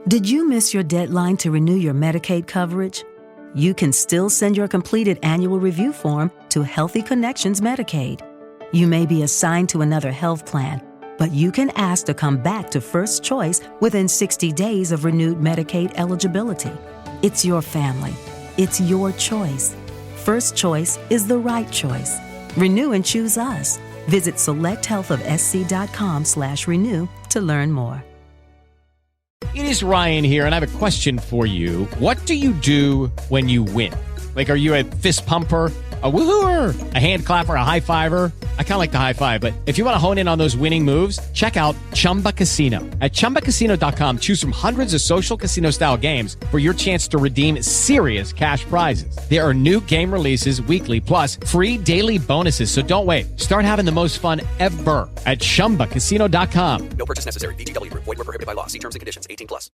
Did you miss your deadline to renew your Medicaid coverage? You can still send your completed annual review form to Healthy Connections Medicaid. You may be assigned to another health plan, but you can ask to come back to First Choice within 60 days of renewed Medicaid eligibility. It's your family. It's your choice. First Choice is the right choice. Renew and choose us. Visit selecthealthofsc.com/renew to learn more. It is Ryan here, and I have a question for you. What do you do when you win? Like, are you a fist pumper, a woo-hooer, a hand clapper, a high-fiver? I kind of like the high-five, but if you want to hone in on those winning moves, check out Chumba Casino. At ChumbaCasino.com, choose from hundreds of social casino-style games for your chance to redeem serious cash prizes. There are new game releases weekly, plus free daily bonuses, so don't wait. Start having the most fun ever at ChumbaCasino.com. No purchase necessary. VGW. Void where prohibited by law. See terms and conditions. 18+.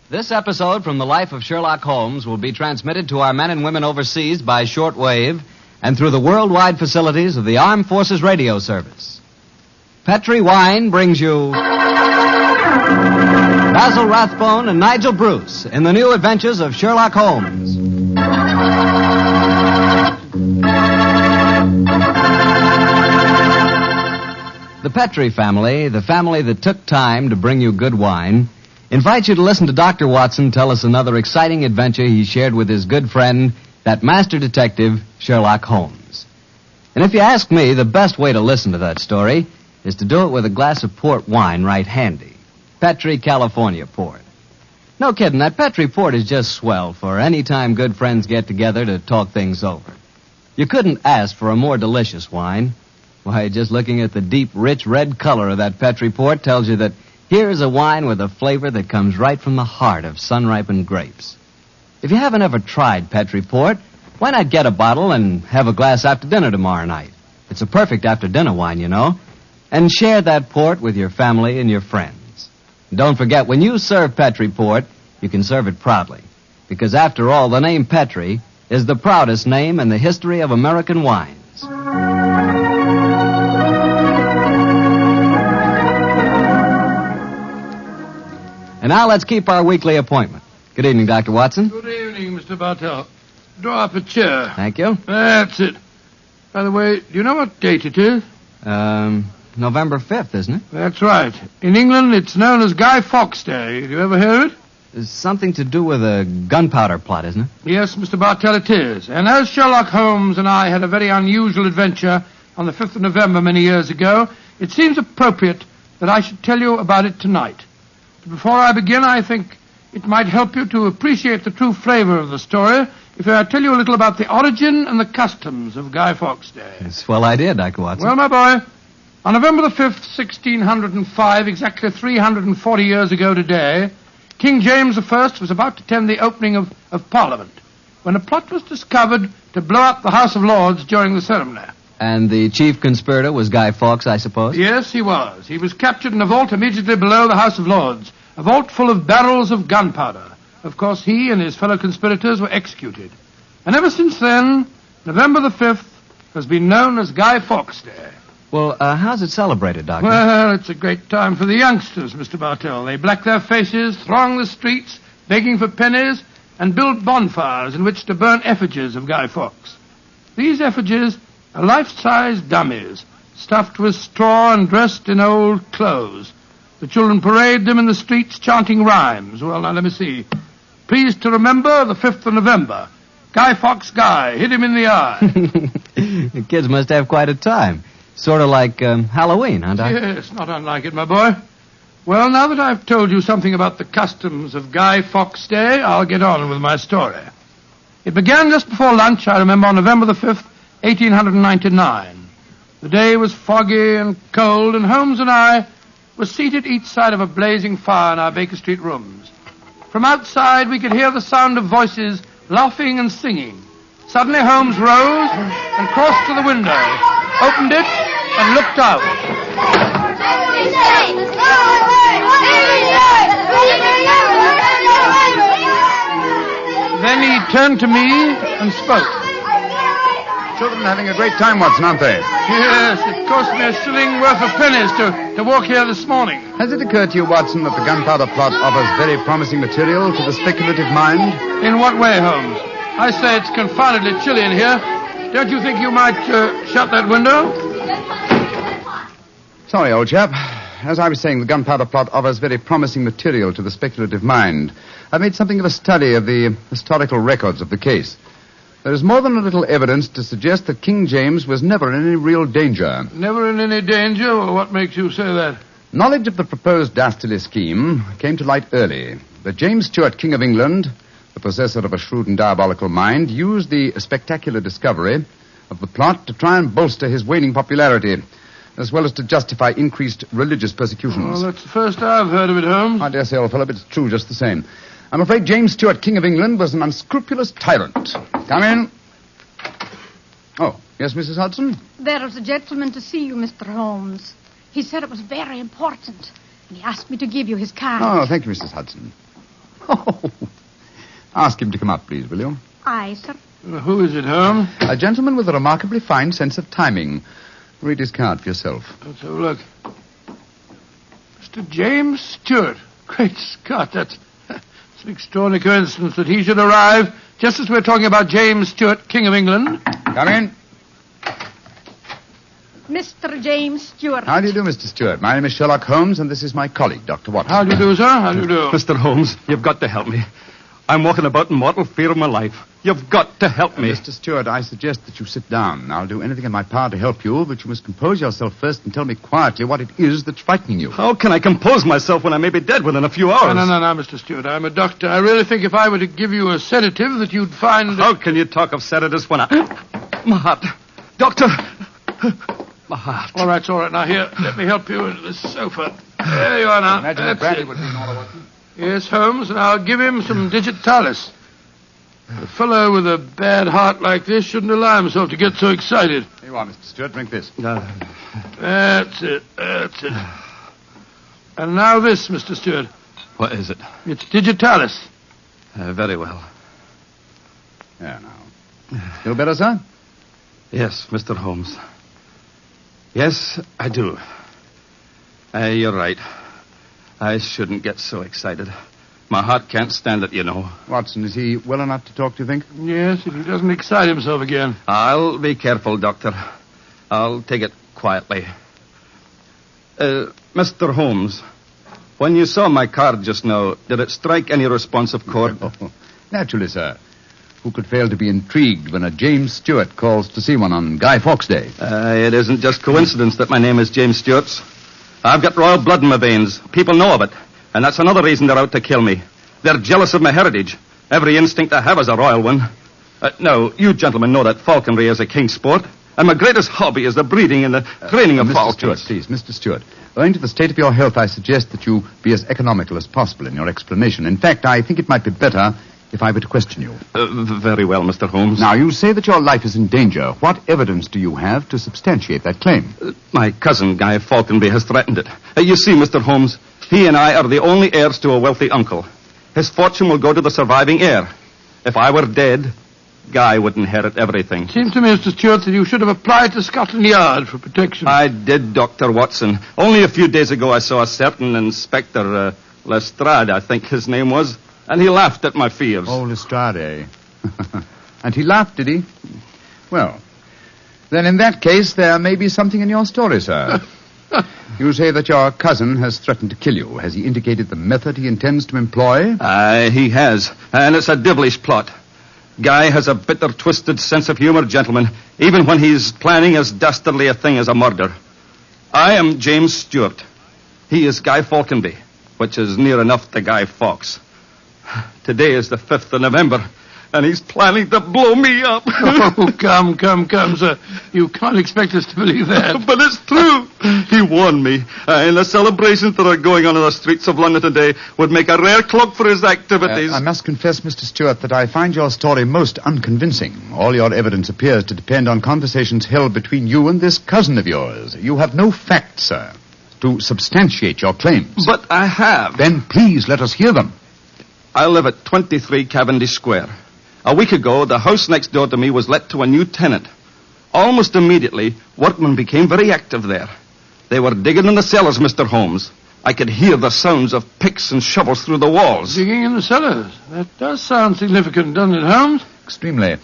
This episode from the life of Sherlock Holmes will be transmitted to our men and women overseas by shortwave and through the worldwide facilities of the Armed Forces Radio Service. Petri Wine brings you Basil Rathbone and Nigel Bruce in the new Adventures of Sherlock Holmes. The Petri family, the family that took time to bring you good wine, invites you to listen to Dr. Watson tell us another exciting adventure he shared with his good friend, that master detective, Sherlock Holmes. And if you ask me, the best way to listen to that story is to do it with a glass of port wine right handy. Petri California port. No kidding, that Petri port is just swell for any time good friends get together to talk things over. You couldn't ask for a more delicious wine. Why, just looking at the deep, rich red color of that Petri port tells you that here's a wine with a flavor that comes right from the heart of sun-ripened grapes. If you haven't ever tried Petri Port, why not get a bottle and have a glass after dinner tomorrow night? It's a perfect after-dinner wine, you know. And share that port with your family and your friends. And don't forget, when you serve Petri Port, you can serve it proudly. Because after all, the name Petri is the proudest name in the history of American wines. And now let's keep our weekly appointment. Good evening, Dr. Watson. Good evening, Mr. Bartell. Draw up a chair. Thank you. That's it. By the way, do you know what date it is? November 5th, isn't it? That's right. In England, it's known as Guy Fawkes Day. Have you ever heard of it? It's something to do with a gunpowder plot, isn't it? Yes, Mr. Bartell, it is. And as Sherlock Holmes and I had a very unusual adventure on the 5th of November many years ago, it seems appropriate that I should tell you about it tonight. Before I begin, I think it might help you to appreciate the true flavor of the story if I tell you a little about the origin and the customs of Guy Fawkes Day. It's a swell idea, Dr. Watson. Well, my boy, on November the 5th, 1605, exactly 340 years ago today, King James I was about to attend the opening of Parliament when a plot was discovered to blow up the House of Lords during the ceremony. And the chief conspirator was Guy Fawkes, I suppose? Yes, he was. He was captured in a vault immediately below the House of Lords, a vault full of barrels of gunpowder. Of course, he and his fellow conspirators were executed. And ever since then, November the 5th has been known as Guy Fawkes Day. Well, how's it celebrated, Doctor? Well, it's a great time for the youngsters, Mr. Bartell. They black their faces, throng the streets, begging for pennies, and build bonfires in which to burn effigies of Guy Fawkes. These effigies are life-size dummies, stuffed with straw and dressed in old clothes. The children parade them in the streets chanting rhymes. Well, now, let me see. Pleased to remember the 5th of November. Guy Fawkes Guy, hit him in the eye. The kids must have quite a time. Sort of like Halloween, huh, Doctor? Yes, not unlike it, my boy. Well, now that I've told you something about the customs of Guy Fawkes Day, I'll get on with my story. It began just before lunch, I remember, on November the 5th, 1899. The day was foggy and cold, and Holmes and I were seated each side of a blazing fire in our Baker Street rooms. From outside, we could hear the sound of voices laughing and singing. Suddenly, Holmes rose and crossed to the window, opened it, and looked out. Then he turned to me and spoke. Children having a great time, Watson, aren't they? Yes, it cost me a shilling worth of pennies to walk here this morning. Has it occurred to you, Watson, that the gunpowder plot offers very promising material to the speculative mind? In what way, Holmes? I say it's confoundedly chilly in here. Don't you think you might shut that window? Sorry, old chap. As I was saying, the gunpowder plot offers very promising material to the speculative mind. I've made something of a study of the historical records of the case. There is more than a little evidence to suggest that King James was never in any real danger. Never in any danger? Well, what makes you say that? Knowledge of the proposed dastardly scheme came to light early. But James Stuart, King of England, the possessor of a shrewd and diabolical mind, used the spectacular discovery of the plot to try and bolster his waning popularity, as well as to justify increased religious persecutions. Well, that's the first I've heard of it, Holmes. I dare say, old fellow, but it's true just the same. I'm afraid James Stuart, King of England, was an unscrupulous tyrant. Come in. Oh, yes, Mrs. Hudson? There is a gentleman to see you, Mr. Holmes. He said it was very important, and he asked me to give you his card. Oh, thank you, Mrs. Hudson. Oh, ask him to come up, please, will you? Aye, sir. Who is it, Holmes? A gentleman with a remarkably fine sense of timing. Read his card for yourself. Let's have a look. Mr. James Stuart. Great Scott, that's an extraordinary coincidence that he should arrive just as we're talking about James Stuart, King of England. Come in. Mr. James Stuart. How do you do, Mr. Stuart? My name is Sherlock Holmes, and this is my colleague, Dr. Watson. How do you do, sir? How do you do? Mr. Holmes, you've got to help me. I'm walking about in mortal fear of my life. You've got to help me. Mr. Stuart, I suggest that you sit down. I'll do anything in my power to help you, but you must compose yourself first and tell me quietly what it is that's frightening you. How can I compose myself when I may be dead within a few hours? No, Mr. Stuart. I'm a doctor. I really think if I were to give you a sedative that you'd find... How can you talk of sedatives when My heart. Doctor! My heart. All right. Now, here, let me help you into this sofa. There you are now. Imagine that brandy would be in order, Watson. Yes, Holmes, and I'll give him some digitalis. A fellow with a bad heart like this shouldn't allow himself to get so excited. Here you are, Mr. Stuart. Drink this. That's it. And now this, Mr. Stuart. What is it? It's digitalis. Very well. There now. Feel better, sir? Yes, Mr. Holmes. Yes, I do. You're right. I shouldn't get so excited. My heart can't stand it, you know. Watson, is he well enough to talk, do you think? Yes, if he doesn't excite himself again. I'll be careful, Doctor. I'll take it quietly. Mr. Holmes, when you saw my card just now, did it strike any responsive chord? Oh, naturally, sir. Who could fail to be intrigued when a James Stuart calls to see one on Guy Fawkes Day? It isn't just coincidence that my name is James Stuart. I've got royal blood in my veins. People know of it. And that's another reason they're out to kill me. They're jealous of my heritage. Every instinct I have is a royal one. Now, you gentlemen know that falconry is a king's sport. And my greatest hobby is the breeding and the training of falcons. Mr. Stuart, please, Mr. Stuart. Owing to the state of your health, I suggest that you be as economical as possible in your explanation. In fact, I think it might be better if I were to question you. Very well, Mr. Holmes. Now, you say that your life is in danger. What evidence do you have to substantiate that claim? My cousin, Guy Falconby, has threatened it. You see, Mr. Holmes, he and I are the only heirs to a wealthy uncle. His fortune will go to the surviving heir. If I were dead, Guy would inherit everything. Seems to me, Mr. Stuart, that you should have applied to Scotland Yard for protection. I did, Dr. Watson. Only a few days ago I saw a certain Inspector Lestrade, I think his name was, and he laughed at my fears. Oh, Lestrade. And he laughed, did he? Well, then in that case, there may be something in your story, sir. You say that your cousin has threatened to kill you. Has he indicated the method he intends to employ? He has, and it's a devilish plot. Guy has a bitter, twisted sense of humor, gentlemen, even when he's planning as dastardly a thing as a murder. I am James Stuart. He is Guy Falconby, which is near enough to Guy Fawkes. Today is the 5th of November, and he's planning to blow me up. Oh, come, sir. You can't expect us to believe that. But it's true. He warned me. And the celebrations that are going on in the streets of London today would make a rare cloak for his activities. I must confess, Mr. Stuart, that I find your story most unconvincing. All your evidence appears to depend on conversations held between you and this cousin of yours. You have no facts, sir, to substantiate your claims. But I have. Then please let us hear them. I live at 23 Cavendish Square. A week ago, the house next door to me was let to a new tenant. Almost immediately, workmen became very active there. They were digging in the cellars, Mr. Holmes. I could hear the sounds of picks and shovels through the walls. Digging in the cellars? That does sound significant, doesn't it, Holmes? Extremely.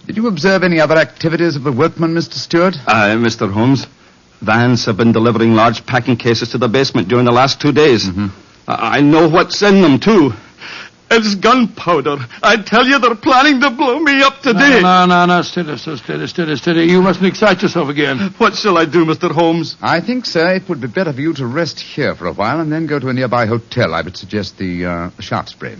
Did you observe any other activities of the workmen, Mr. Stewart? Aye, Mr. Holmes. Vans have been delivering large packing cases to the basement during the last 2 days. Mm-hmm. I know what's in them, too. It's gunpowder. I tell you, they're planning to blow me up today. No. Steady. You mustn't excite yourself again. What shall I do, Mr. Holmes? I think, sir, it would be better for you to rest here for a while and then go to a nearby hotel. I would suggest the Shaftesbury.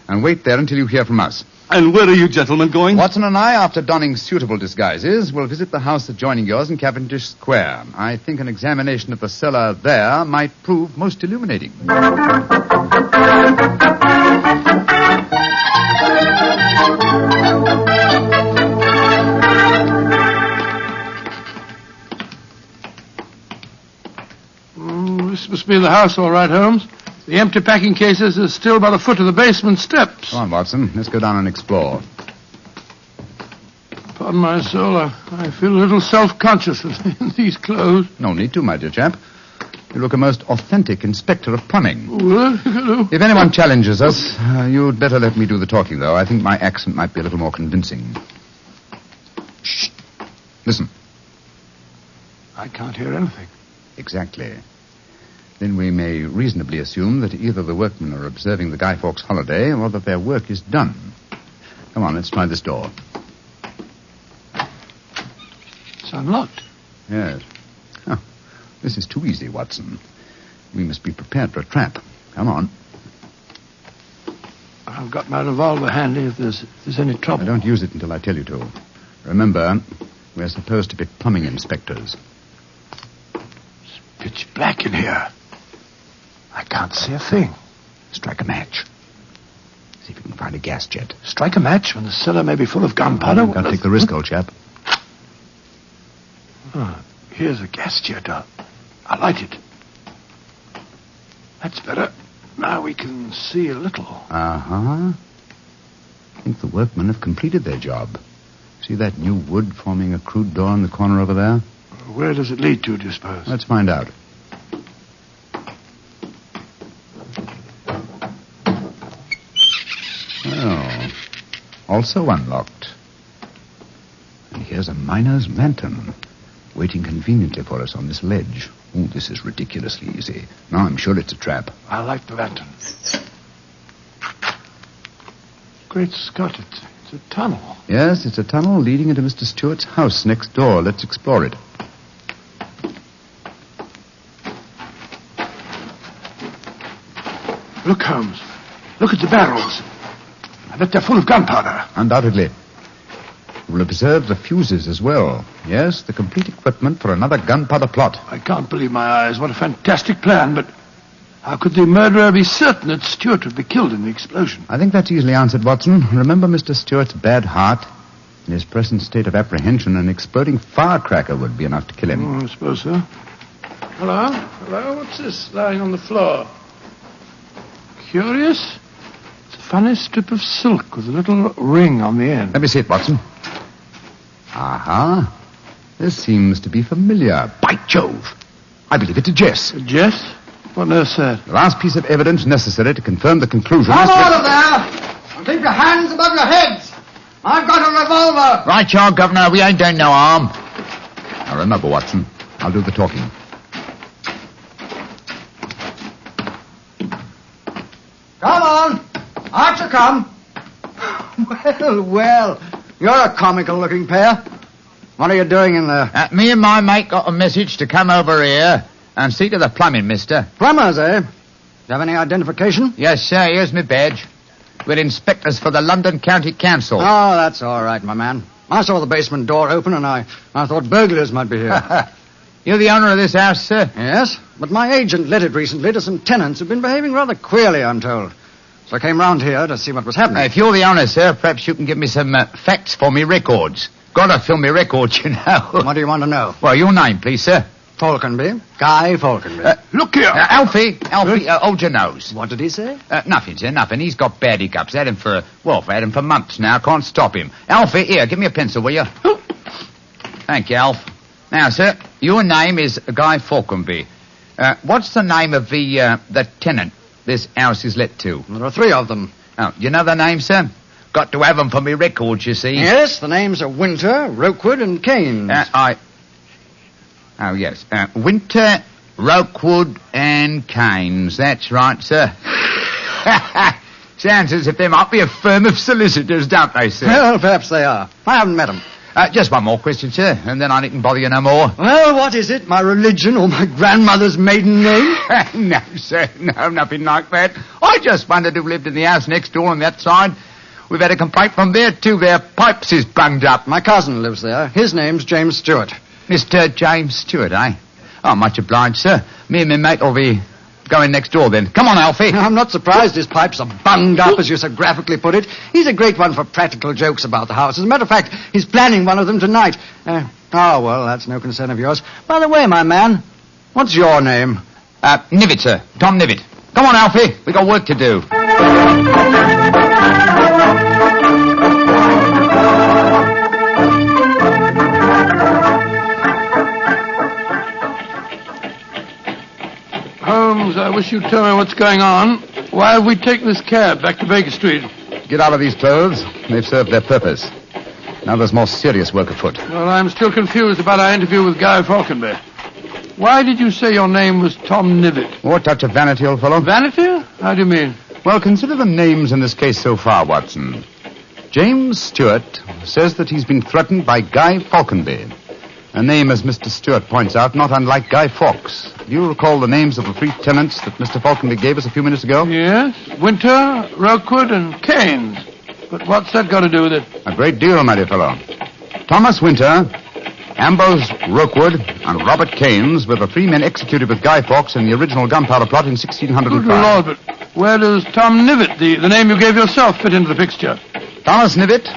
And wait there until you hear from us. And where are you gentlemen going? Watson and I, after donning suitable disguises, will visit the house adjoining yours in Cavendish Square. I think an examination of the cellar there might prove most illuminating. This must be the house, all right, Holmes. The empty packing cases are still by the foot of the basement steps. Come on, Watson. Let's go down and explore. Upon my soul, I feel a little self-conscious in these clothes. No need to, my dear chap. You look a most authentic inspector of plumbing. Hello. If anyone challenges us, you'd better let me do the talking, though. I think my accent might be a little more convincing. Shh. Listen. I can't hear anything. Exactly. Then we may reasonably assume that either the workmen are observing the Guy Fawkes holiday or that their work is done. Come on, let's try this door. It's unlocked. Yes. Oh, this is too easy, Watson. We must be prepared for a trap. Come on. I've got my revolver handy if there's any trouble. I don't use it until I tell you to. Remember, we're supposed to be plumbing inspectors. It's pitch black in here. I can't see a thing. Strike a match. See if you can find a gas jet. Strike a match when the cellar may be full of gunpowder? Can't take the risk, old chap. Oh, here's a gas jet. I'll light it. That's better. Now we can see a little. Uh-huh. I think the workmen have completed their job. See that new wood forming a crude door in the corner over there? Where does it lead to, do you suppose? Let's find out. Oh, also unlocked. And here's a miner's lantern, waiting conveniently for us on this ledge. Oh, this is ridiculously easy. Now I'm sure it's a trap. I like the lantern. Great Scott, it's a tunnel. Yes, it's a tunnel leading into Mr. Stewart's house next door. Let's explore it. Look, Holmes. Look at the barrels. I bet they're full of gunpowder. Undoubtedly. You will observe the fuses as well. Yes, the complete equipment for another gunpowder plot. I can't believe my eyes. What a fantastic plan, but how could the murderer be certain that Stewart would be killed in the explosion? I think that's easily answered, Watson. Remember Mr. Stewart's bad heart? In his present state of apprehension, an exploding firecracker would be enough to kill him. I suppose so. Hello? What's this lying on the floor? Curious. It's a funny strip of silk with a little ring on the end. Let me see it, Watson. Aha. This seems to be familiar. By Jove. I believe it's a Jess. A Jess? What on earth's that? The last piece of evidence necessary to confirm the conclusion. Come out of there! And keep your hands above your heads! I've got a revolver! Right, y'all, Governor. We ain't doing no harm. Now remember, Watson, I'll do the talking. Come on! Archer, come! Well, you're a comical-looking pair. What are you doing in there? Me and my mate got a message to come over here and see to the plumbing, mister. Plumbers, eh? Do you have any identification? Yes, sir. Here's my badge. We're inspectors for the London County Council. Oh, that's all right, my man. I saw the basement door open, and I thought burglars might be here. You're the owner of this house, sir? Yes, but my agent let it recently to some tenants who've been behaving rather queerly, I'm told. So I came round here to see what was happening. If you're the owner, sir, perhaps you can give me some facts for me records. Gotta fill me records, you know. What do you want to know? Well, your name, please, sir. Falconby. Guy Falconby. Look here. Alfie, hold your nose. What did he say? Nothing, sir, nothing. He's got bad hiccups. Had him for months now. Can't stop him. Alfie, here, give me a pencil, will you? Thank you, Alf. Now, sir, your name is Guy Falconby. What's the name of the tenant this house is let to? There are 3 of them. Oh, you know the name, sir? Got to have them for me records, you see. Yes, the names are Winter, Rokewood, and Keynes. Oh, yes. Winter, Rokewood, and Keynes. That's right, sir. Sounds as if they might be a firm of solicitors, don't they, sir? Well, perhaps they are. I haven't met them. Just one more question, sir, and then I needn't bother you no more. Well, what is it? My religion or my grandmother's maiden name? No, sir, no, nothing like that. I just wondered who lived in the house next door on that side. We've had a complaint from there, too. Their pipes is bunged up. My cousin lives there. His name's James Stewart. Mr. James Stewart, eh? Oh, much obliged, sir. Me and my mate will be going next door, then. Come on, Alfie. I'm not surprised his pipes are bunged up, as you so graphically put it. He's a great one for practical jokes about the house. As a matter of fact, he's planning one of them tonight. Well, that's no concern of yours. By the way, my man, what's your name? Nivet, sir. Tom Nivet. Come on, Alfie. We got work to do. Holmes, I wish you'd tell me what's going on. Why have we taken this cab back to Baker Street? Get out of these clothes. They've served their purpose. Now there's more serious work afoot. Well, I'm still confused about our interview with Guy Falconby. Why did you say your name was Tom Nivet? What touch of vanity, old fellow? Vanity? How do you mean? Well, consider the names in this case so far, Watson. James Stewart says that he's been threatened by Guy Falconby. A name, as Mr. Stewart points out, not unlike Guy Fawkes. Do you recall the names of the 3 tenants that Mr. Falconby gave us a few minutes ago? Yes. Winter, Rokewood, and Keynes. But what's that got to do with it? A great deal, my dear fellow. Thomas Winter, Ambrose Rokewood, and Robert Keynes were the 3 men executed with Guy Fawkes in the original gunpowder plot in 1605. Good Lord, but where does Tom Nivet, the name you gave yourself, fit into the picture? Thomas Nivet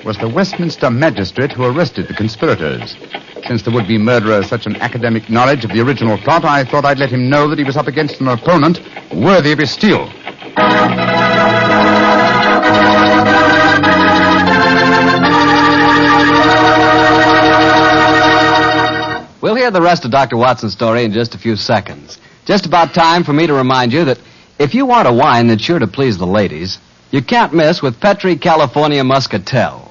was the Westminster magistrate who arrested the conspirators. Since the would-be murderer has such an academic knowledge of the original plot, I thought I'd let him know that he was up against an opponent worthy of his steel. We'll hear the rest of Dr. Watson's story in just a few seconds. Just about time for me to remind you that if you want a wine that's sure to please the ladies, you can't miss with Petri California Muscatel.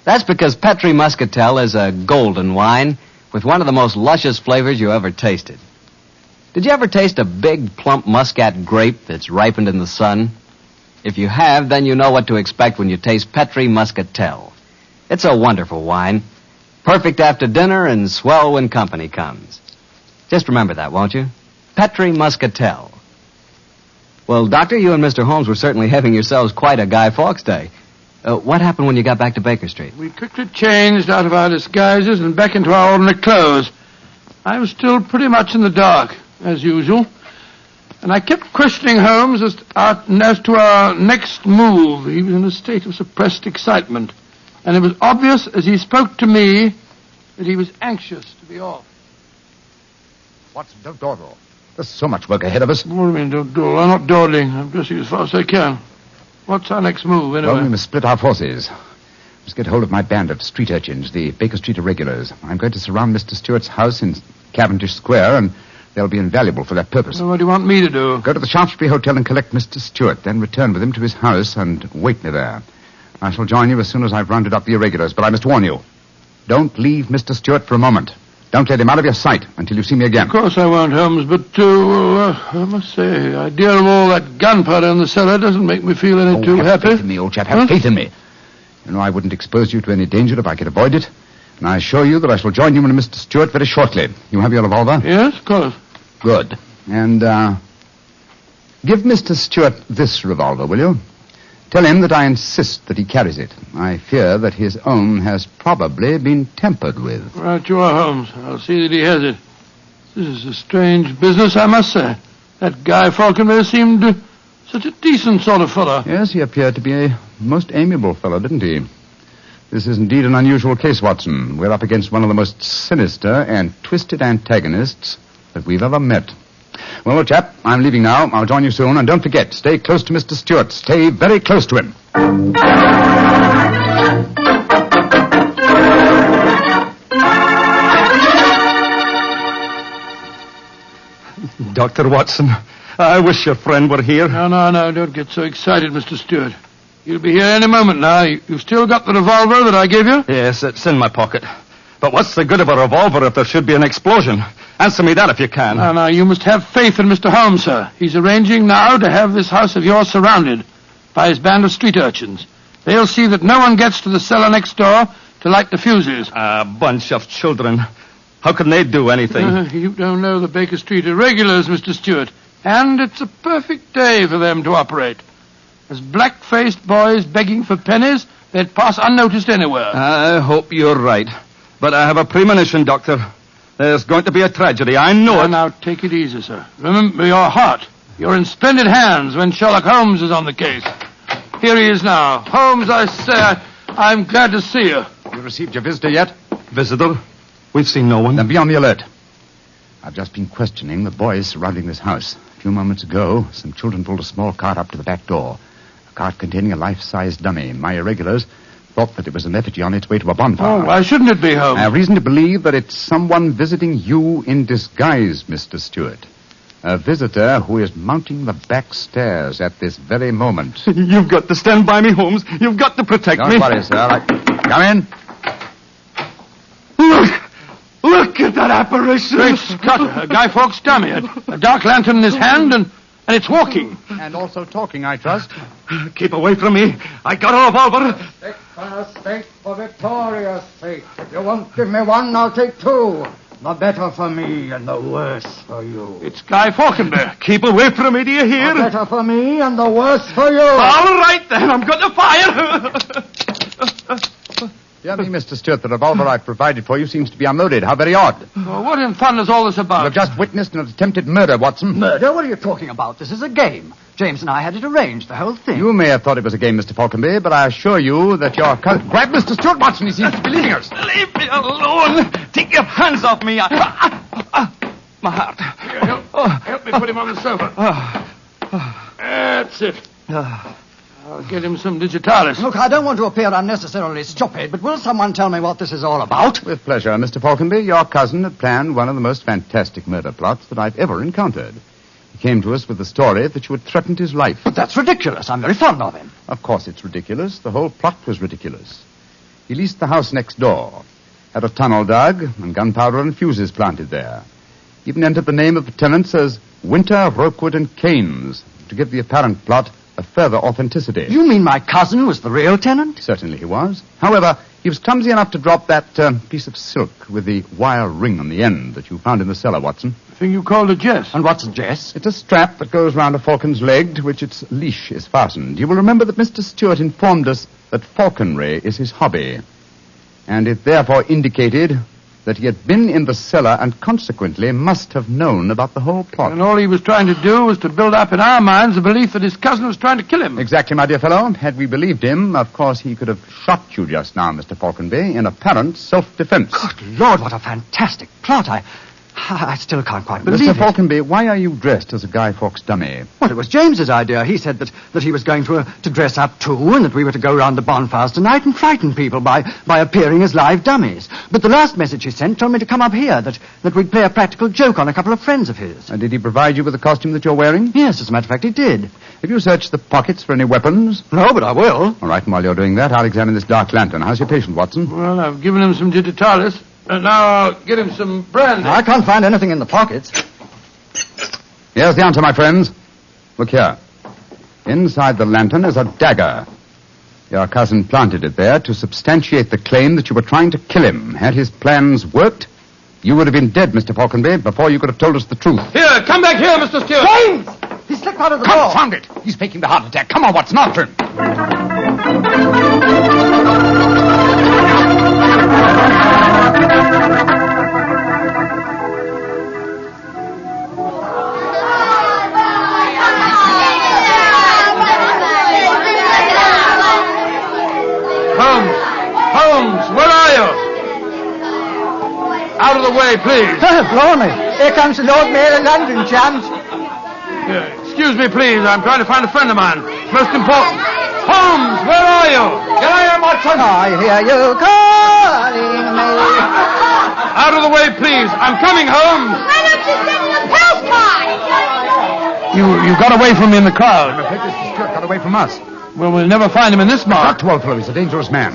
That's because Petri Muscatel is a golden wine with one of the most luscious flavors you ever tasted. Did you ever taste a big, plump muscat grape that's ripened in the sun? If you have, then you know what to expect when you taste Petri Muscatel. It's a wonderful wine, perfect after dinner and swell when company comes. Just remember that, won't you? Petri Muscatel. Well, Doctor, you and Mr. Holmes were certainly having yourselves quite a Guy Fawkes day. What happened when you got back to Baker Street? We quickly changed out of our disguises and back into our ordinary clothes. I was still pretty much in the dark, as usual. And I kept questioning Holmes as to our next move. He was in a state of suppressed excitement. And it was obvious as he spoke to me that he was anxious to be off. Watson, don't dawdle. There's so much work ahead of us. What do you mean, don't dawdle? I'm not dawdling. I'm dressing as fast as I can. What's our next move, anyway? Well, we must split our forces. Let's get hold of my band of street urchins, the Baker Street Irregulars. I'm going to surround Mr. Stewart's house in Cavendish Square, and they'll be invaluable for that purpose. Well, what do you want me to do? Go to the Shaftesbury Hotel and collect Mr. Stewart, then return with him to his house and wait me there. I shall join you as soon as I've rounded up the irregulars, but I must warn you. Don't leave Mr. Stewart for a moment. Don't let him out of your sight until you see me again. Of course I won't, Holmes, but, I must say, the idea of all that gunpowder in the cellar doesn't make me feel any too happy. Have faith in me, old chap. Have faith in me. You know, I wouldn't expose you to any danger if I could avoid it. And I assure you that I shall join you and Mr. Stewart very shortly. You have your revolver? Yes, of course. Good. And, give Mr. Stewart this revolver, will you? Tell him that I insist that he carries it. I fear that his own has probably been tampered with. Right you are, Holmes. I'll see that he has it. This is a strange business, I must say. That Guy Falconby seemed such a decent sort of fellow. Yes, he appeared to be a most amiable fellow, didn't he? This is indeed an unusual case, Watson. We're up against one of the most sinister and twisted antagonists that we've ever met. Well, old chap, I'm leaving now. I'll join you soon. And don't forget, stay close to Mr. Stewart. Stay very close to him. Dr. Watson, I wish your friend were here. No, don't get so excited, Mr. Stewart. You'll be here any moment now. You've still got the revolver that I gave you? Yes, it's in my pocket. But what's the good of a revolver if there should be an explosion? Answer me that if you can. No, you must have faith in Mr. Holmes, sir. He's arranging now to have this house of yours surrounded by his band of street urchins. They'll see that no one gets to the cellar next door to light the fuses. A bunch of children. How can they do anything? You don't know the Baker Street irregulars, Mr. Stewart. And it's a perfect day for them to operate. As black-faced boys begging for pennies, they'd pass unnoticed anywhere. I hope you're right. But I have a premonition, Doctor. There's going to be a tragedy. I know it. Now, take it easy, sir. Remember your heart. You're in splendid hands when Sherlock Holmes is on the case. Here he is now. Holmes, I say, I'm glad to see you. You received your visitor yet? Visitor? We've seen no one. Then be on the alert. I've just been questioning the boys surrounding this house. A few moments ago, some children pulled a small cart up to the back door. A cart containing a life-size dummy. My irregulars thought that it was an effigy on its way to a bonfire. Oh, why shouldn't it be, Holmes? I have reason to believe that it's someone visiting you in disguise, Mr. Stewart. A visitor who is mounting the back stairs at this very moment. You've got to stand by me, Holmes. You've got to protect me. Don't worry, sir. Come in. Look at that apparition. Great Scott, a Guy Fawkes dummy. A dark lantern in his hand, and it's walking. And also talking, I trust. Keep away from me. I got a revolver. Take for sake, for Victoria's sake. If you won't give me one, I'll take two. The better for me and the worse for you. It's Guy Fawkes. Keep away from me, do you hear? The better for me and the worse for you. All right, then. I'm going to fire. Dear me, Mr. Stewart, the revolver I've provided for you seems to be unloaded. How very odd. Well, what in thunder is all this about? You've just witnessed an attempted murder, Watson. Murder? What are you talking about? This is a game. James and I had it arranged, the whole thing. You may have thought it was a game, Mr. Falconby, but I assure you that your Grab Mr. Stewart, Watson. He seems to be leaving us. Leave me alone. Take your hands off me. My heart. Here, help me put him on the sofa. That's it. I'll get him some digitalis. Look, I don't want to appear unnecessarily stupid, but will someone tell me what this is all about? With pleasure, Mr. Falconby. Your cousin had planned one of the most fantastic murder plots that I've ever encountered. He came to us with the story that you had threatened his life. But that's ridiculous. I'm very fond of him. Of course it's ridiculous. The whole plot was ridiculous. He leased the house next door, had a tunnel dug, and gunpowder and fuses planted there. Even entered the name of the tenants as Winter, Rookwood, and Keynes, to give the apparent plot a further authenticity. You mean my cousin was the real tenant? Certainly he was. However, he was clumsy enough to drop that piece of silk with the wire ring on the end that you found in the cellar, Watson. The thing you called a jess. And what's a jess? It's a strap that goes round a falcon's leg to which its leash is fastened. You will remember that Mr. Stewart informed us that falconry is his hobby, and it therefore indicated that he had been in the cellar and consequently must have known about the whole plot. And all he was trying to do was to build up in our minds the belief that his cousin was trying to kill him. Exactly, my dear fellow. Had we believed him, of course he could have shot you just now, Mr. Falconby, in apparent self-defense. Good Lord, what a fantastic plot. I still can't quite believe Mr. Falconby, why are you dressed as a Guy Fawkes dummy? Well, it was James's idea. He said that he was going to dress up too, and that we were to go round the bonfires tonight and frighten people by appearing as live dummies. But the last message he sent told me to come up here, that we'd play a practical joke on a couple of friends of his. And did he provide you with the costume that you're wearing? Yes, as a matter of fact, he did. Have you searched the pockets for any weapons? No, but I will. All right, and while you're doing that, I'll examine this dark lantern. How's your patient, Watson? Well, I've given him some digitalis. And now I'll get him some brandy. I can't find anything in the pockets. Here's the answer, my friends. Look here. Inside the lantern is a dagger. Your cousin planted it there to substantiate the claim that you were trying to kill him. Had his plans worked, you would have been dead, Mr. Falconby, before you could have told us the truth. Here, come back here, Mr. Stewart. James! He slipped out of the door. Confound it! He's faking the heart attack. Come on, Watson, after him. Holmes, where are you? Out of the way, please. Blimey. Here comes the Lord Mayor of London, chums. Excuse me, please. I'm trying to find a friend of mine. It's most important. Holmes, where are you? Get out here, my son. I hear you calling me. Out of the way, please. I'm coming, Holmes. Why don't you send me a postcard? You got away from me in the crowd. I'm afraid Mr. Stewart got away from us. Well, we'll never find him in this mark. Dr. Oldfellow, he's a dangerous man.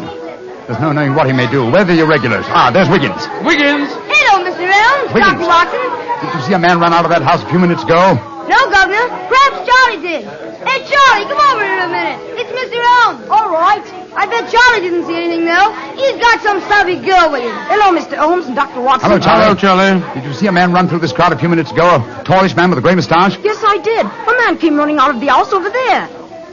There's no knowing what he may do. Where are the irregulars? Ah, there's Wiggins. Wiggins! Hello, Mr. Holmes. Wiggins. Dr. Watson. Did you see a man run out of that house a few minutes ago? No, Governor. Perhaps Charlie did. Hey, Charlie, come over here a minute. It's Mr. Holmes. All right. I bet Charlie didn't see anything, though. He's got some savvy girl with him. Hello, Mr. Holmes and Dr. Watson. Hello, Charlie. Hello, Charlie. Did you see a man run through this crowd a few minutes ago? A tallish man with a gray mustache? Yes, I did. A man came running out of the house over there.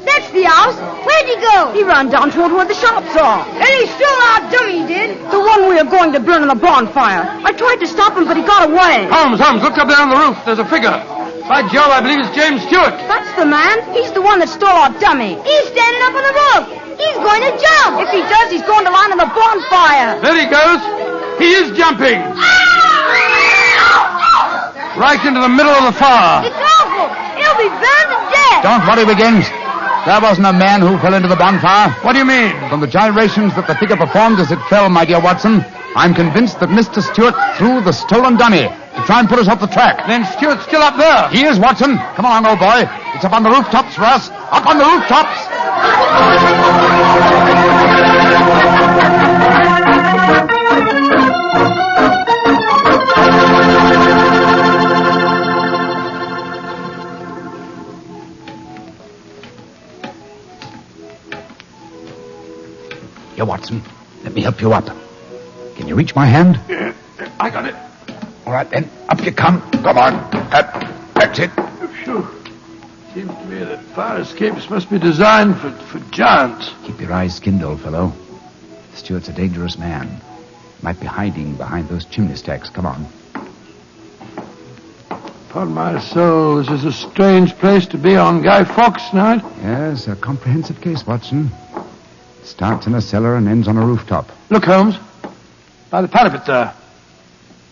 That's the house. Where'd he go? He ran down toward where the shops are. And he stole our dummy, he did? The one we are going to burn in the bonfire. I tried to stop him, but he got away. Holmes, look up there on the roof. There's a figure. By Jove, I believe it's James Stewart. That's the man. He's the one that stole our dummy. He's standing up on the roof. He's going to jump. If he does, he's going to land in the bonfire. There he goes. He is jumping. Right into the middle of the fire. It's awful. He'll be burned to death. Don't worry, Wiggins. There wasn't a man who fell into the bonfire. What do you mean? From the gyrations that the figure performed as it fell, my dear Watson, I'm convinced that Mr. Stewart threw the stolen dummy to try and put us off the track. Then Stewart's still up there. He is, Watson. Come on, old boy. It's up on the rooftops for us. Up on the rooftops. Here, Watson. Let me help you up. Can you reach my hand? Yeah, I got it. All right, then. Up you come. Come on. That's it. Phew. Seems to me that fire escapes must be designed for giants. Keep your eyes skinned, old fellow. Stewart's a dangerous man. Might be hiding behind those chimney stacks. Come on. Upon my soul, this is a strange place to be on Guy Fawkes night. Yes, a comprehensive case, Watson. Starts in a cellar and ends on a rooftop. Look, Holmes. By the parapet there.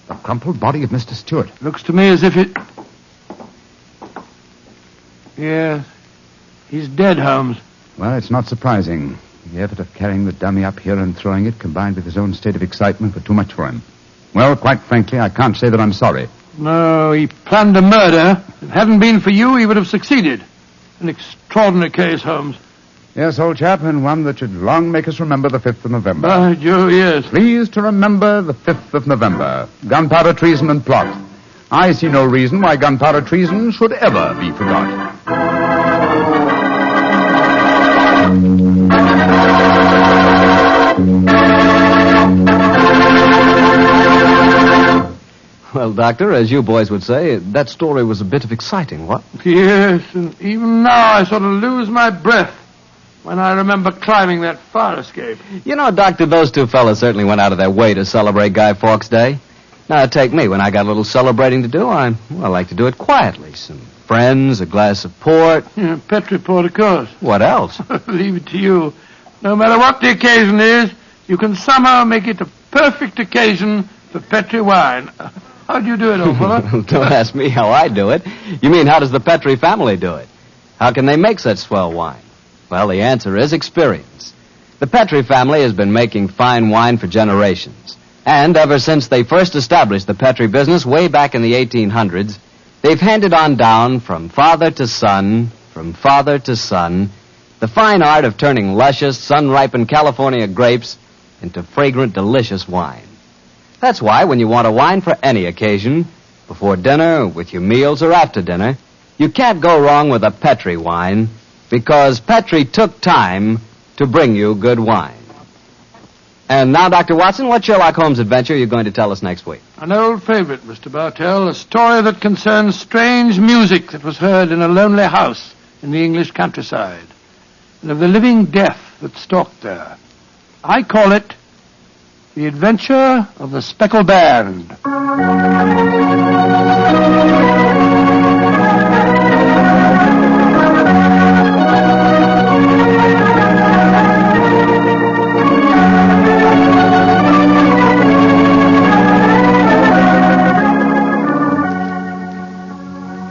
The crumpled body of Mr. Stewart. Looks to me as if it... Yes. He's dead, Holmes. Well, it's not surprising. The effort of carrying the dummy up here and throwing it, combined with his own state of excitement, were too much for him. Well, quite frankly, I can't say that I'm sorry. No, he planned a murder. If it hadn't been for you, he would have succeeded. An extraordinary case, Holmes. Yes, old chap, and one that should long make us remember the 5th of November. By Jove, yes. Please to remember the 5th of November. Gunpowder treason and plot. I see no reason why gunpowder treason should ever be forgot. Well, Doctor, as you boys would say, that story was a bit of exciting, what? Yes, and even now I sort of lose my breath when I remember climbing that fire escape. You know, Doctor, those two fellas certainly went out of their way to celebrate Guy Fawkes Day. Now, take me. When I got a little celebrating to do, I like to do it quietly. Some friends, a glass of port. Yeah, Petri port, of course. What else? Leave it to you. No matter what the occasion is, you can somehow make it a perfect occasion for Petri wine. How do you do it, old fellow? Don't ask me how I do it. You mean, how does the Petri family do it? How can they make such swell wine? Well, the answer is experience. The Petri family has been making fine wine for generations. And ever since they first established the Petri business way back in the 1800s, they've handed on down from father to son, the fine art of turning luscious, sun-ripened California grapes into fragrant, delicious wine. That's why when you want a wine for any occasion, before dinner, with your meals, or after dinner, you can't go wrong with a Petri wine, because Petri took time to bring you good wine. And now, Dr. Watson, what Sherlock Holmes adventure are you going to tell us next week? An old favorite, Mr. Bartell, a story that concerns strange music that was heard in a lonely house in the English countryside, and of the living death that stalked there. I call it The Adventure of the Speckled Band.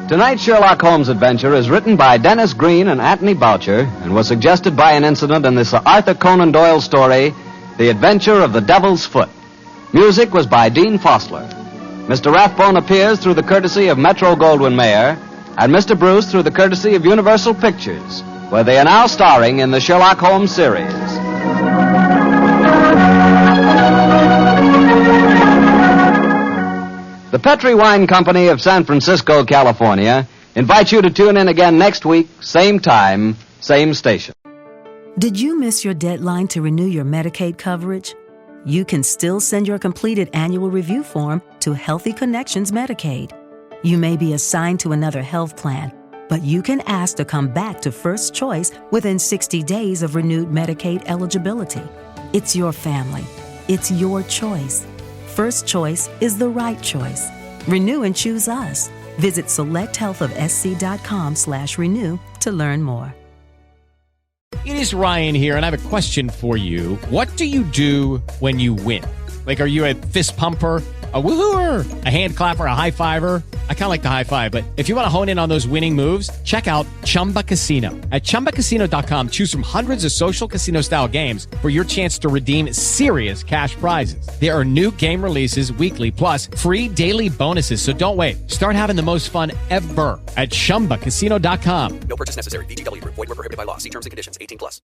Tonight's Sherlock Holmes adventure is written by Dennis Green and Anthony Boucher and was suggested by an incident in this Arthur Conan Doyle story, The Adventure of the Devil's Foot. Music was by Dean Fossler. Mr. Rathbone appears through the courtesy of Metro-Goldwyn-Mayer, and Mr. Bruce through the courtesy of Universal Pictures, where they are now starring in the Sherlock Holmes series. The Petri Wine Company of San Francisco, California, invites you to tune in again next week, same time, same station. Did you miss your deadline to renew your Medicaid coverage? You can still send your completed annual review form to Healthy Connections Medicaid. You may be assigned to another health plan, but you can ask to come back to First Choice within 60 days of renewed Medicaid eligibility. It's your family. It's your choice. First Choice is the right choice. Renew and choose us. Visit selecthealthofsc.com/renew to learn more. It is Ryan here, and I have a question for you. What do you do when you win? Like, are you a fist pumper, a woohooer, a hand clapper, a high fiver? I kind of like the high five, but if you want to hone in on those winning moves, check out Chumba Casino. At ChumbaCasino.com, choose from hundreds of social casino-style games for your chance to redeem serious cash prizes. There are new game releases weekly, plus free daily bonuses, so don't wait. Start having the most fun ever at ChumbaCasino.com. No purchase necessary. VGW Group. Void where prohibited by law. See terms and conditions. 18+.